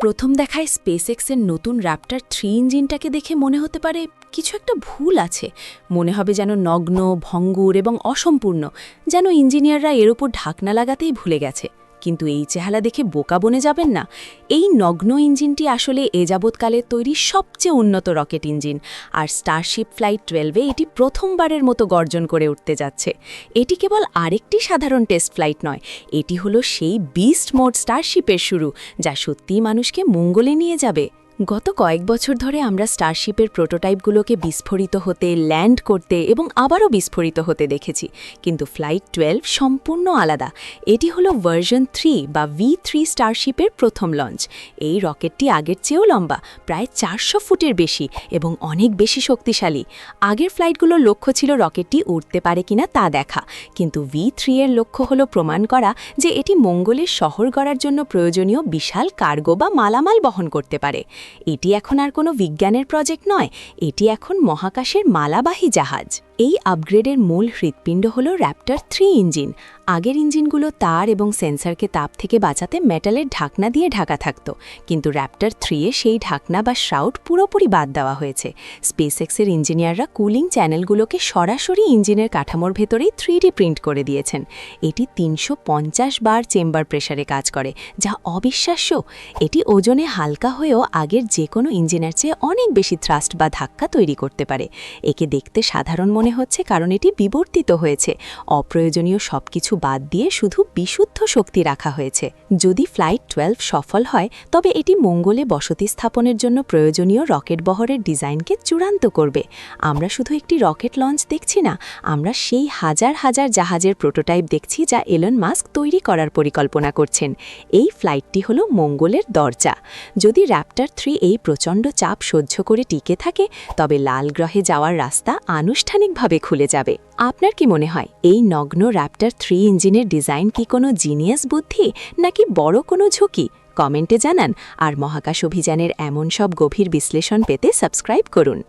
প্রথম দেখায় স্পেসএক্সের নতুন র্যাপ্টার 3 ইঞ্জিনটাকে দেখে মনে হতে পারে কিছু একটা ভুল আছে। মনে হবে যেন নগ্ন, ভঙ্গুর এবং অসম্পূর্ণ, যেন ইঞ্জিনিয়াররা এর উপর ঢাকনা লাগাতেই ভুলে গেছে। কিন্তু এই চেহারা দেখে বোকা বনে যাবেন না। এই নগ্ন ইঞ্জিনটি আসলে এ যাবৎকালের তৈরি সবচেয়ে উন্নত রকেট ইঞ্জিন, আর স্টারশিপ ফ্লাইট 12-এ এটি প্রথমবারের মতো গর্জন করে উঠতে যাচ্ছে। এটি কেবল আরেকটি সাধারণ টেস্ট ফ্লাইট নয়, এটি হলো সেই বিস্ট মোড স্টারশিপের শুরু, যা সত্যিই মানুষকে মঙ্গলে নিয়ে যাবে। গত কয়েক বছর ধরে আমরা স্টারশিপের প্রোটোটাইপগুলোকে বিস্ফোরিত হতে, ল্যান্ড করতে এবং আবারও বিস্ফোরিত হতে দেখেছি, কিন্তু ফ্লাইট 12 সম্পূর্ণ আলাদা। এটি হলো ভার্সন 3 বা V3 স্টারশিপের প্রথম লঞ্চ। এই রকেটটি আগের চেয়েও লম্বা, প্রায় 400 ফুটের বেশি এবং অনেক বেশি শক্তিশালী। আগের ফ্লাইটগুলোর লক্ষ্য ছিল রকেটটি উড়তে পারে কিনা তা দেখা, কিন্তু V3 এর লক্ষ্য হলো প্রমাণ করা যে এটি মঙ্গলের শহর গড়ার জন্য প্রয়োজনীয় বিশাল কার্গো বা মালামাল বহন করতে পারে। এটি এখন আর কোনো বিজ্ঞানের প্রজেক্ট নয়, এটি এখন মহাকাশের মালাবাহী জাহাজ। এই আপগ্রেডের মূল হৃৎপিণ্ড হল র্যাপ্টার 3 ইঞ্জিন। আগের ইঞ্জিনগুলো তার এবং সেন্সরকে তাপ থেকে বাঁচাতে মেটালের ঢাকনা দিয়ে ঢাকা থাকত, কিন্তু র্যাপ্টার 3-এ সেই ঢাকনা বা শ্রাউড পুরোপুরি বাদ দেওয়া হয়েছে। স্পেসএক্সের ইঞ্জিনিয়াররা কুলিং চ্যানেলগুলোকে সরাসরি ইঞ্জিনের কাঠামোর ভেতরেই 3D প্রিন্ট করে দিয়েছেন। এটি 350 বার চেম্বার প্রেসারে কাজ করে, যা অবিশ্বাস্য। এটি ওজনে হালকা হয়েও আগের যে কোনো ইঞ্জিনের চেয়ে অনেক বেশি থ্রাস্ট বা ধাক্কা তৈরি করতে পারে। একে দেখতে সাধারণ মনে হচ্ছে কারণ এটি বিবর্তিত হয়েছে। অপ্রয়োজনীয় সবকিছু বাদ দিয়ে শুধু বিশুদ্ধ শক্তি রাখা হয়েছে। যদি ফ্লাইট 12 সফল হয়, তবে এটি মঙ্গলে বসতি স্থাপনের জন্য প্রয়োজনীয় রকেট বহরের ডিজাইনকে চূড়ান্ত করবে। আমরা শুধু একটি রকেট লঞ্চ দেখছি না, আমরা সেই হাজার হাজার জাহাজের প্রোটোটাইপ দেখছি যা এলন মাস্ক তৈরি করার পরিকল্পনা করছেন। এই ফ্লাইটটি হলো মঙ্গলের দরজা। যদি র্যাপ্টার 3 এই প্রচণ্ড চাপ সহ্য করে টিকে থাকে, তবে লাল গ্রহে যাওয়ার রাস্তা আনুষ্ঠানিকভাবে খুলে যাবে। আপনার কি মনে হয়, এই নগ্ন র্যাপ্টার 3 ইঞ্জিনের ডিজাইন কি কোনো জিনিয়াস বুদ্ধি, নাকি বড় কোনো ঝুঁকি? কমেন্টে জানান। আর মহাকাশ অভিযানের এমন সব গভীর বিশ্লেষণ পেতে সাবস্ক্রাইব করুন।